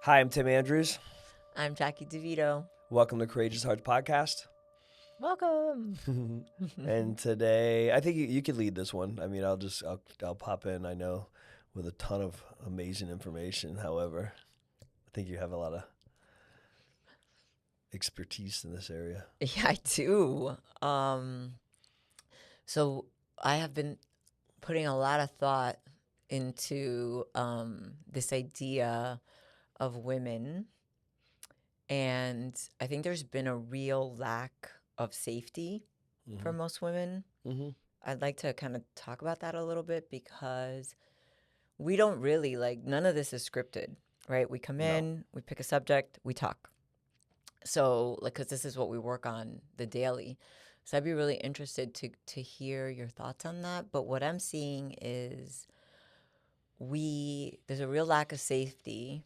Hi, I'm Tim Andrews. I'm Jackie DeVito. Welcome to Courageous Hearts Podcast. Welcome. And today, I think you could lead this one. I mean, I'll pop in. I know with a ton of amazing information. However, I think you have a lot of expertise in this area. Yeah, I do. So I have been putting a lot of thought into this idea of women, and I think there's been a real lack of safety for Mm-hmm. most women. Mm-hmm. I'd like to kind of talk about that a little bit because we don't really none of this is scripted, right? We come No. in, we pick a subject, we talk. So, because this is what we work on the daily. So I'd be really interested to hear your thoughts on that. But what I'm seeing is there's a real lack of safety.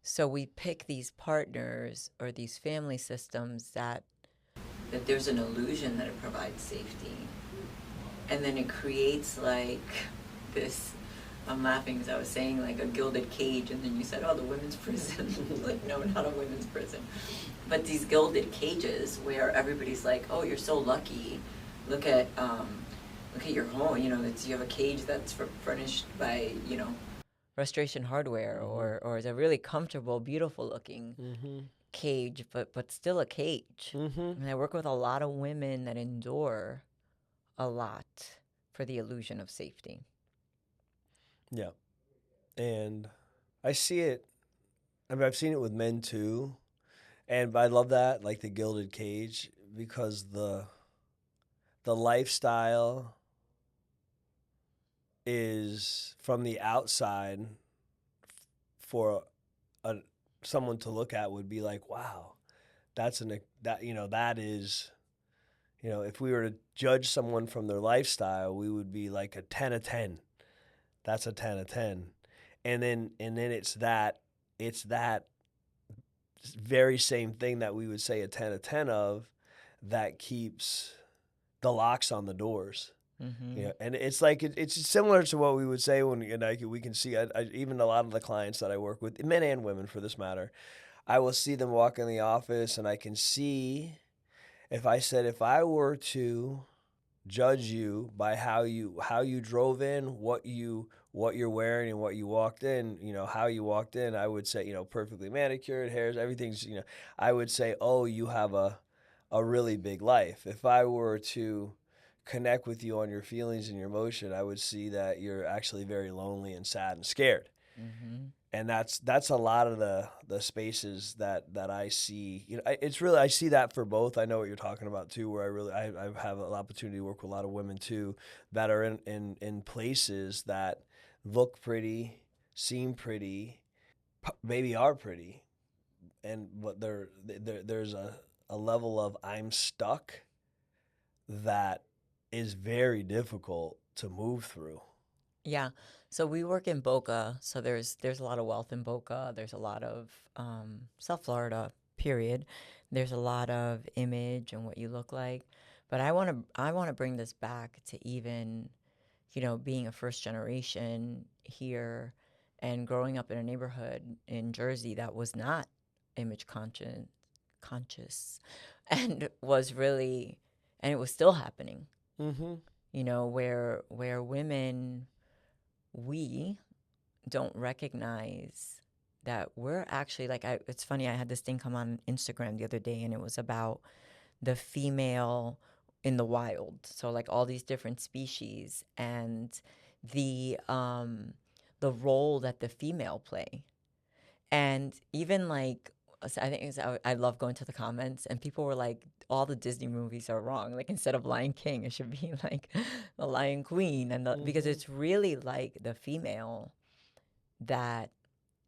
So we pick these partners or these family systems that there's an illusion that it provides safety. And then it creates this. I'm laughing because I was saying like a gilded cage, and then you said, "Oh, the women's prison." Like, no, not a women's prison, but these gilded cages where everybody's like, "Oh, you're so lucky. Look at your home. You have a cage that's furnished by Restoration Hardware, Mm-hmm. or is a really comfortable, beautiful looking Mm-hmm. cage, but still a cage." Mm-hmm. And I work with a lot of women that endure a lot for the illusion of safety. Yeah. And I see it. I mean, I've seen it with men too. And I love that, like the gilded cage, because the lifestyle is from the outside for a someone to look at would be like, wow, that is, if we were to judge someone from their lifestyle, we would be like a 10 of 10. That's a 10 of 10. And then it's that very same thing that we would say a 10 of 10 of that keeps the locks on the doors. Mm-hmm. Yeah, and it's like it's similar to what we would say when we can see even a lot of the clients that I work with, men and women for this matter. I will see them walk in the office, and I can see if I were to judge you by how you drove in, what you're wearing, and what you walked in, how you walked in, I would say perfectly manicured, hairs, everything's I would say, oh, you have a really big life. If I were to connect with you on your feelings and your emotion, I would see that you're actually very lonely and sad and scared. Mm-hmm. And that's a lot of the spaces that I see. It's really, I see that for both. I know what you're talking about too, where I have an opportunity to work with a lot of women too that are in places that look pretty, seem pretty, maybe are pretty, and but there's a level of I'm stuck that is very difficult to move through. Yeah. So we work in Boca, so there's a lot of wealth in Boca. There's a lot of South Florida, period. There's a lot of image and what you look like. But I want to bring this back to even, being a first generation here and growing up in a neighborhood in Jersey that was not image conscious and was really and it was still happening, Mm-hmm. where women, we don't recognize that we're actually it's funny, I had this thing come on Instagram the other day, and it was about the female in the wild, so like all these different species, and the role that the female play. And even I think I love going to the comments, and people were like, all the Disney movies are wrong. Like, instead of Lion King, it should be like the Lion Queen, because Mm-hmm. it's really like the female that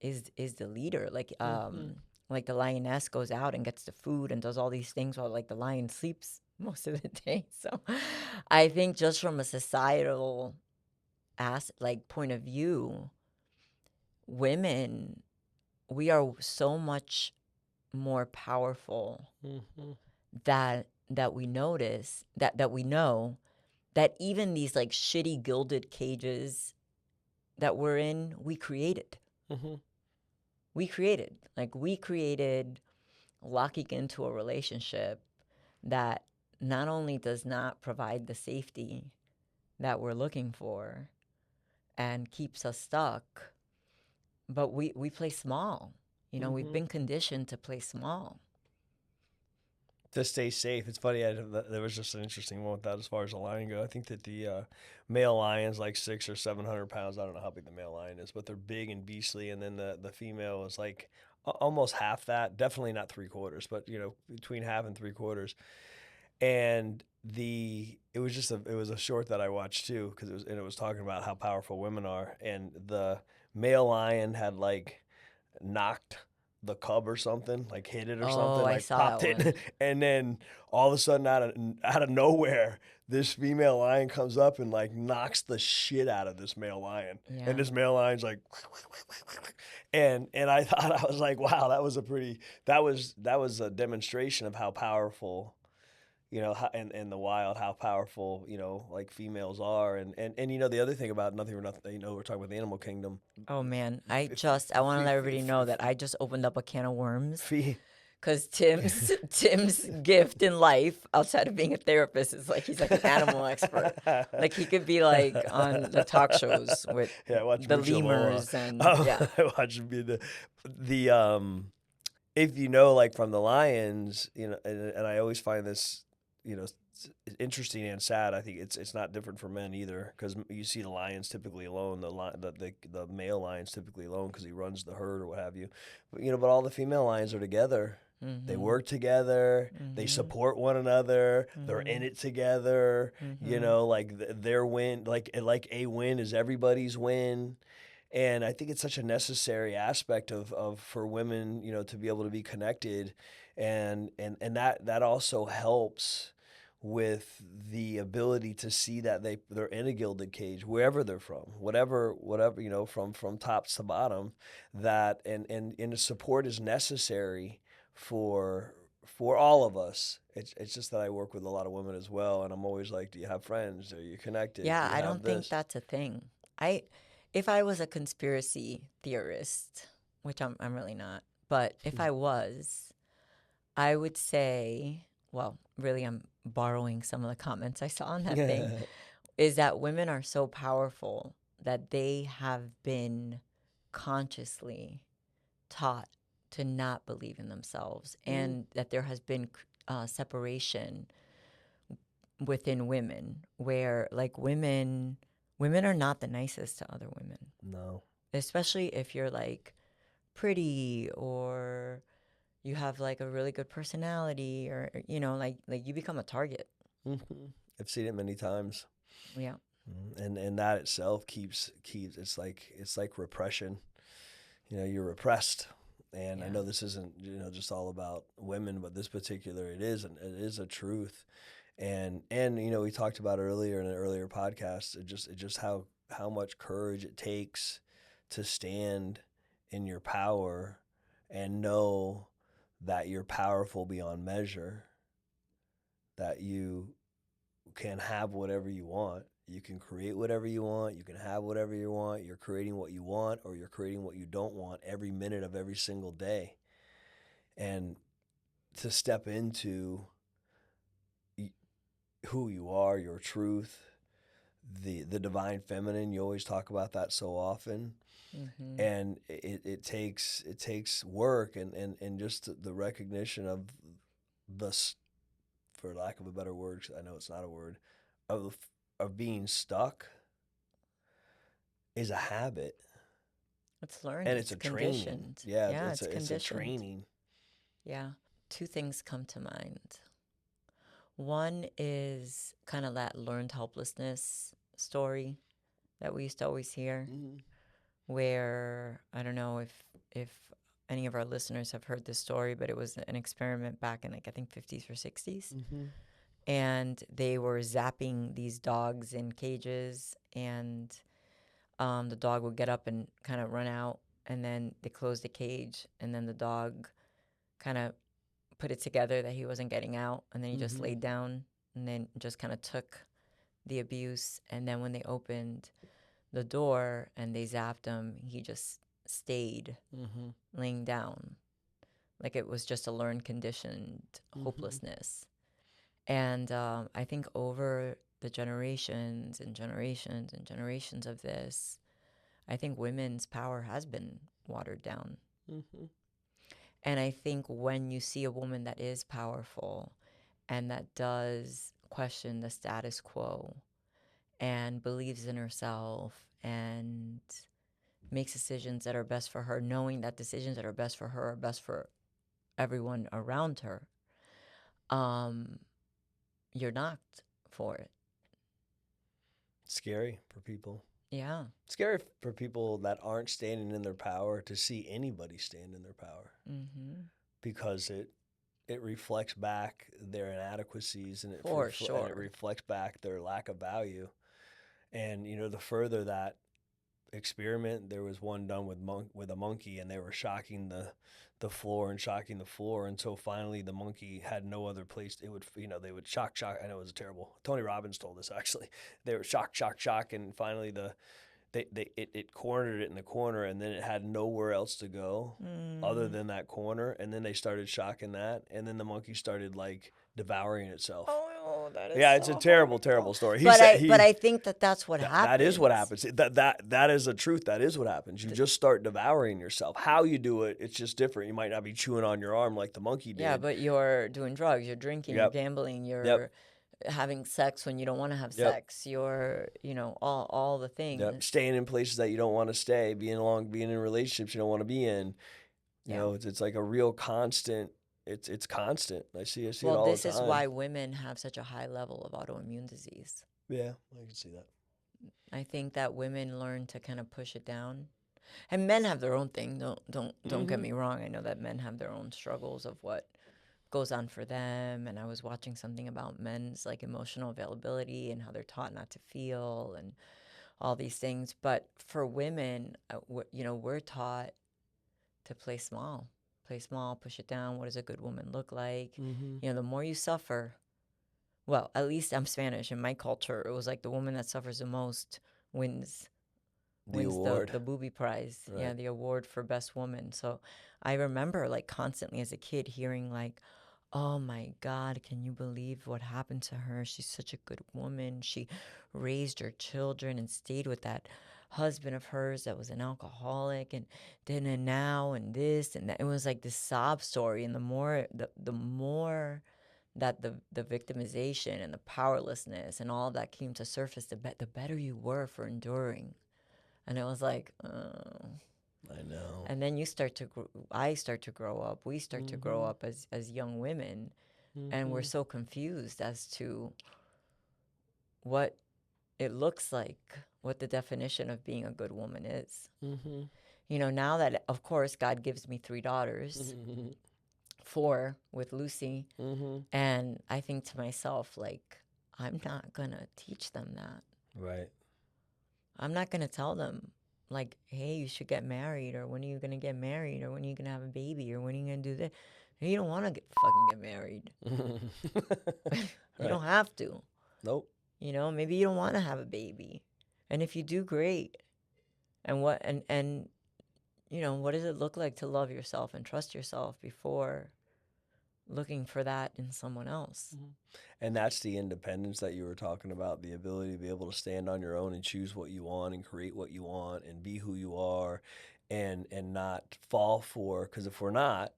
is the leader. Mm-hmm. Like the lioness goes out and gets the food and does all these things while like the lion sleeps most of the day. So I think just from a societal point of view, women, we are so much more powerful Mm-hmm. that we notice that we know that even these like shitty gilded cages that we're in, we created. Mm-hmm. we created locking into a relationship that not only does not provide the safety that we're looking for and keeps us stuck, but we play small. You know, we've Hmm. been conditioned to play small. To stay safe. It's funny. There was just an interesting one with that as far as the lion go. I think that the male lion's like 600 or 700 pounds. I don't know how big the male lion is, but they're big and beastly. And then the female is like almost half that. Definitely not three quarters, but between half and three quarters. And it was it was a short that I watched too because it was talking about how powerful women are. And the male lion had like knocked the cub or something, like hit it or Oh, something, I like saw that popped one. it, and then all of a sudden, out of nowhere, this female lion comes up and like knocks the shit out of this male lion, and Yeah. this male lion's like, and I thought I was like, wow, that was a demonstration of how powerful in the wild, how powerful, like females are. And the other thing about nothing or nothing, we're talking about the animal kingdom. Oh man, F- I want to f- let f- everybody know f- that I just opened up a can of worms f- because Tim's gift in life outside of being a therapist is like he's like an animal expert. Like he could be like on the talk shows with Yeah, I watch the Mucho Loa. lemurs and yeah. I watch the if like from the lions, and I always find this, interesting and sad. I think it's not different for men either because you see the lions typically alone, the male lions typically alone because he runs the herd or what have you. But all the female lions are together. They Mm-hmm. work together. They Mm-hmm. support one another. They're in Mm-hmm. it together. Mm-hmm. Like their win, like a win is everybody's win. And I think it's such a necessary aspect of for women, to be able to be connected, and that also helps with the ability to see that they're in a gilded cage wherever they're from, whatever from top to bottom, that and the support is necessary for all of us. It's just that I work with a lot of women as well, and I'm always like, do you have friends? Are you connected? Do Yeah, you I have don't think this? that's a thing. I If I was a conspiracy theorist, which I'm really not, but if I was, I would say, well, really I'm borrowing some of the comments I saw on that thing, is that women are so powerful that they have been consciously taught to not believe in themselves Mm, and that there has been separation within women where like women are not the nicest to other women, no. especially if you're like pretty or you have like a really good personality or like you become a target. Hmm. I've seen it many times. Yeah. And that itself keeps it's like repression. You're repressed. And I Yeah. know this isn't just all about women, but this particular it is a truth. And we talked about earlier in an earlier podcast it just how much courage it takes to stand in your power and know that you're powerful beyond measure, that you can have whatever you want. You can create whatever you want. You can have whatever you want. You're creating what you want or you're creating what you don't want every minute of every single day. And to step into who you are, your truth, the divine feminine, you always talk about that so often. Mm-hmm. And it takes work and just the recognition of the, for lack of a better word, 'cause I know it's not a word, of being stuck is a habit It's learned, and it's it's a training. conditioned. Yeah, Yeah, it's it's a conditioned. training. Yeah. Two things come to mind. One is kind of that learned helplessness story that we used to always hear, Mm-hmm. where I don't know if any of our listeners have heard this story, but it was an experiment back in like I think 50s or 60s, Mm-hmm. and they were zapping these dogs in cages, and the dog would get up and kind of run out, and then they closed the cage, and then the dog kind of put it together that he wasn't getting out, and then he just Mm-hmm. laid down and then just kind of took the abuse. And then when they opened the door and they zapped him, he just stayed Mhm. laying down. Like it was just a learned conditioned Mhm. hopelessness. And I think over the generations and generations and generations of this, I think women's power has been watered down. Mhm. And I think when you see a woman that is powerful and that does question the status quo and believes in herself and makes decisions that are best for her, knowing that decisions that are best for her are best for everyone around her, um, you're knocked for it. Scary for people. Yeah. Scary for people that aren't standing in their power to see anybody stand in their power, Mm-hmm. because it reflects back their inadequacies, and For it sure. reflects back their lack of value. And the further that experiment, there was one done with a monkey, and they were shocking the floor and shocking the floor until finally the monkey had no other place. It would, they would shock. I know it was terrible. Tony Robbins told us, actually. They were shock, and finally it cornered it in the corner, and then it had nowhere else to go other Mm. than that corner. And then they started shocking that, and then the monkey started like devouring itself. Oh, that is Yeah, it's a so terrible, horrible. terrible story. He But said I think that that's what that is what happens. happens. That is the truth. That is what happens. You just start devouring yourself. How you do it, it's just different. You might not be chewing on your arm like the monkey Yeah, did. but you're doing drugs, you're drinking, you're Yep. gambling, Yep. you're having sex when you don't want to have Yep. sex. You're, all the Yep. things. Staying in places that you don't want to stay, being in relationships you don't want to be in. Yeah. It's like a real constant. It's constant. I see it Well, all this the is time. why women have such a high level of autoimmune disease. Yeah, I can see that. I think that women learn to kind of push it down. And men have their own thing. Don't get Mm-hmm. me wrong. I know that men have their own struggles of what goes on for them. And I was watching something about men's like emotional availability and how they're taught not to feel and all these things. But for women, we're taught to play small, push it down. What does a good woman look like? Mm-hmm. The more you suffer, well, at least I'm Spanish. In my culture, it was like the woman that suffers the most wins The wins award. the booby prize. Yeah, Right. the award for best woman. So I remember like constantly as a kid hearing like, oh my God, can you believe what happened to her? She's such a good woman. She raised her children and stayed with that husband of hers that was an alcoholic and then and now and this and that. It was like this sob story. And the more that the victimization and the powerlessness and all of that came to surface, the better you were for enduring. And it was like, oh. I know. And then I start to grow up. We start to grow Mm-hmm. up as young women, and we're Mm-hmm. so confused as to what it looks like, what the definition of being a good woman is. Mm-hmm. Now that, of course, God gives me 3 daughters, Mm-hmm. 4 with Lucy, Mm-hmm. and I think to myself, like, I'm not gonna teach them that. Right. I'm not going to tell them, like, hey, you should get married, or when are you going to get married, or when are you going to have a baby, or when are you going to do this? You don't want to fucking get married. You Right. don't have to. Nope. Maybe you don't want to have a baby. And if you do, great. And what does it look like to love yourself and trust yourself before looking for that in someone else? Mhm. And that's the independence that you were talking about, the ability to be able to stand on your own and choose what you want and create what you want and be who you are, and not fall for, because if we're not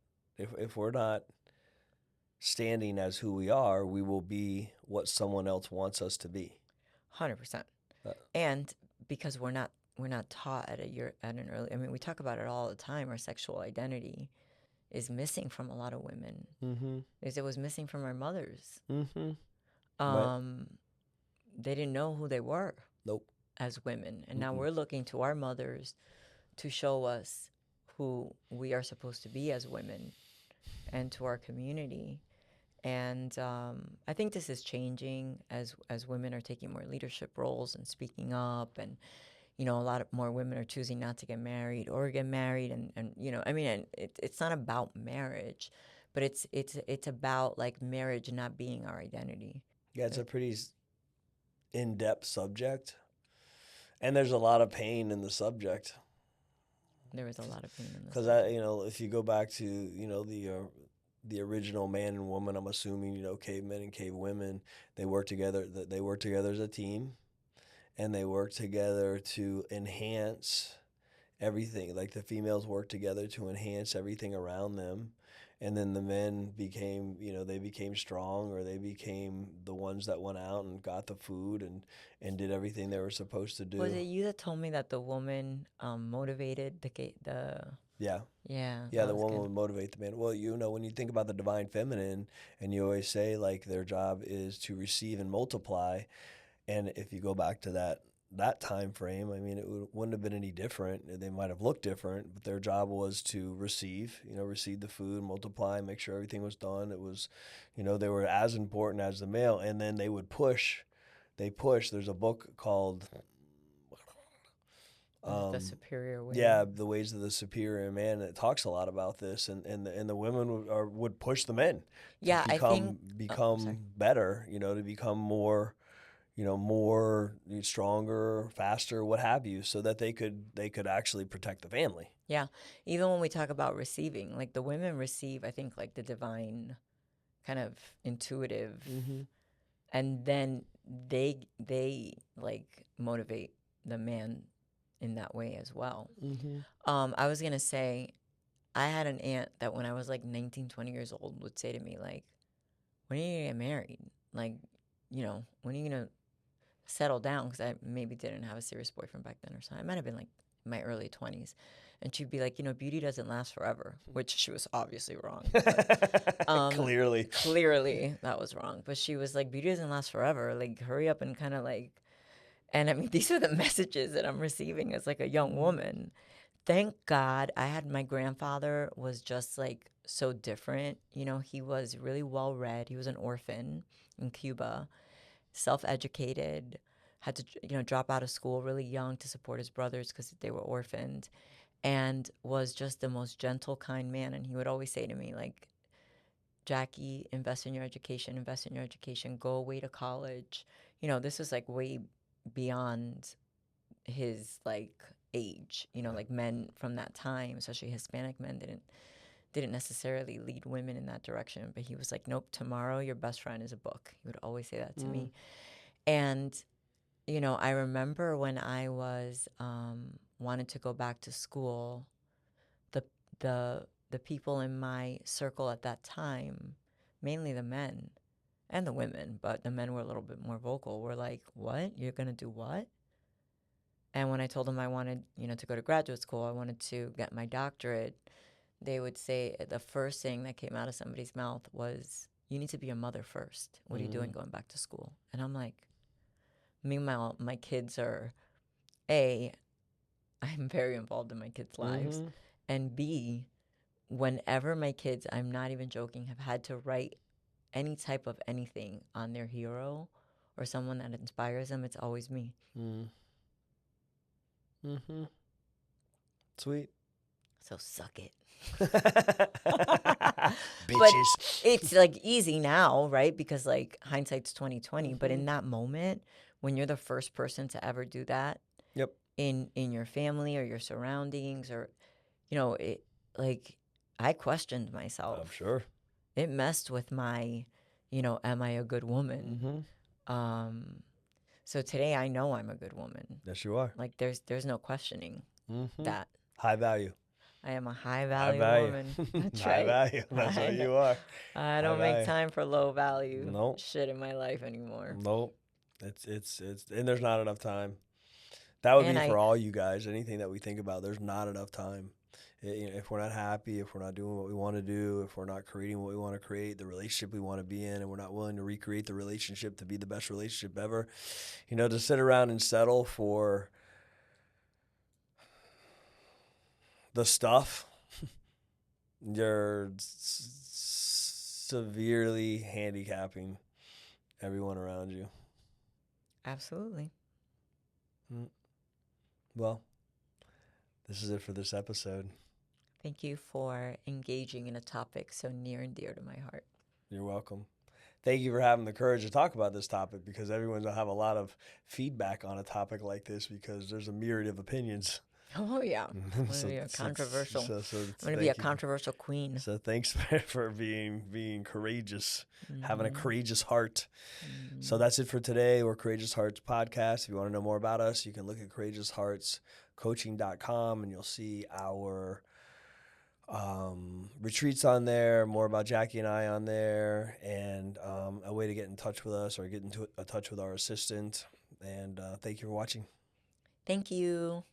standing as who we are, we will be what someone else wants us to be. 100%. Uh, And because we're not taught at an early, I mean, we talk about it all the time, our sexual identity is missing from a lot of women. mm-hmm. Is it was missing from our mothers. Mm-hmm. Right. Um, they didn't know who they were Nope. as women, and now Mm-mm. we're looking to our mothers to show us who we are supposed to be as women, and to our community. And I think this is changing as women are taking more leadership roles and speaking up, and a lot of more women are choosing not to get married or get married, and I mean, and it's not about marriage, but it's about like marriage not being our identity. Yeah, it's Uh, a pretty in-depth subject, and there's a lot of pain in the subject. There was a lot of pain in the Because subject. if you go back to the original man and woman, I'm assuming cavemen and cave women, they work together. They work together as a team, and they work together to enhance everything. Like the females work together to enhance everything around them. And then the men became, they became strong, or they became the ones that went out and got the food and did everything they were supposed to Was do. it you that told me that the woman motivated the Yeah. yeah, Yeah, that the was woman good. would motivate the man. Well, when you think about the divine feminine, and you always say like their job is to receive and multiply, and if you go back to that time frame, I mean, wouldn't have been any different. They might have looked different, but their job was to receive, receive the food, multiply, make sure everything was done. It was, they were as important as the male, and then they would push. They push. There's a book called Was it the um, superior way? yeah, The Ways of the Superior Man. It talks a lot about this, and the women would push the men to Yeah, I think. I'm sorry. become better, to become more, more stronger, faster, what have you, so that they could actually protect the family. Yeah, even when we talk about receiving, like the women receive, I think like the divine kind of intuitive, Mm-hmm. and then they like motivate the man in that way as well. Mm-hmm. I was gonna say I had an aunt that when I was like 19, 20 years old would say to me like, "When are you gonna get married? Like, when are you gonna settle down?" Because I maybe didn't have a serious boyfriend back then or something. I might have been like in my early 20s. And she'd be like, beauty doesn't last forever, which she was obviously wrong. But Clearly. clearly that was wrong. But she was like, beauty doesn't last forever. Like, hurry up and kind of like, and I mean, these are the messages that I'm receiving as like a young woman. Thank God I had my grandfather was just like so different. He was really well read. He was an orphan in Cuba, self-educated, had to drop out of school really young to support his brothers because they were orphaned, and was just the most gentle, kind man. And he would always say to me like, Jackie, invest in your education, go away to college. This was like way beyond his like age. Like men from that time, especially Hispanic men, didn't necessarily lead women in that direction. But he was like, nope, tomorrow your best friend is a book. He would always say that to Mm. me. And I remember when I was wanted to go back to school, the the people in my circle at that time, mainly the men and the women, but the men were a little bit more vocal, were like, "What? You're gonna do what?" And when I told them I wanted, to go to graduate school, I wanted to get my doctorate, they would say the first thing that came out of somebody's mouth was, "You need to be a mother first. What are you doing Mm. going back to school?" And I'm like, meanwhile, my kids are A, I'm very involved in my kids' lives, Mm-hmm. and B, whenever my kids, I'm not even joking, have had to write any type of anything on their hero or someone that inspires them, it's always me. Mm. Mm-hmm. Sweet. So suck it. But Bitches. it's like easy now, right? Because like hindsight's 2020. But Mm-hmm. in that moment, when you're the first person to ever do that Yep. in your family or your surroundings, or it, like, I questioned I'm myself. sure. It messed with my, am I a good woman? Mm-hmm. Um, so today I know I'm a good woman. Yes, you are. Like there's no questioning Mm-hmm. that. High value. I am a high High value value. woman. That's High right. value. That's what you are. I High don't make value. time for low value Nope. shit in my life anymore. Nope. And there's not enough time. That would And be for I all you guys. Anything that we think about, there's not enough time. If we're not happy, if we're not doing what we want to do, if we're not creating what we want to create, the relationship we want to be in, and we're not willing to recreate the relationship to be the best relationship ever, to sit around and settle for the stuff, you're severely handicapping everyone around you. absolutely. Mm. Well, this is it for this episode. Thank you for engaging in a topic so near and dear to my heart. You're welcome. Thank you for having the courage to talk about this topic, because everyone's going to have a lot of feedback on a topic like this, because there's a myriad of opinions. Oh yeah, I'm gonna be a controversial. I'm gonna be a thank you. controversial queen. So thanks for being courageous, having a Mm-hmm. courageous heart. So Mm-hmm. that's it for today. We're Courageous Hearts Podcast. If you want to know more about us, you can look at courageousheartscoaching.com and you'll see our retreats on there, more about Jackie and I on there, and a way to get in touch with us or get into a touch with our assistant. And thank you for watching. Thank you.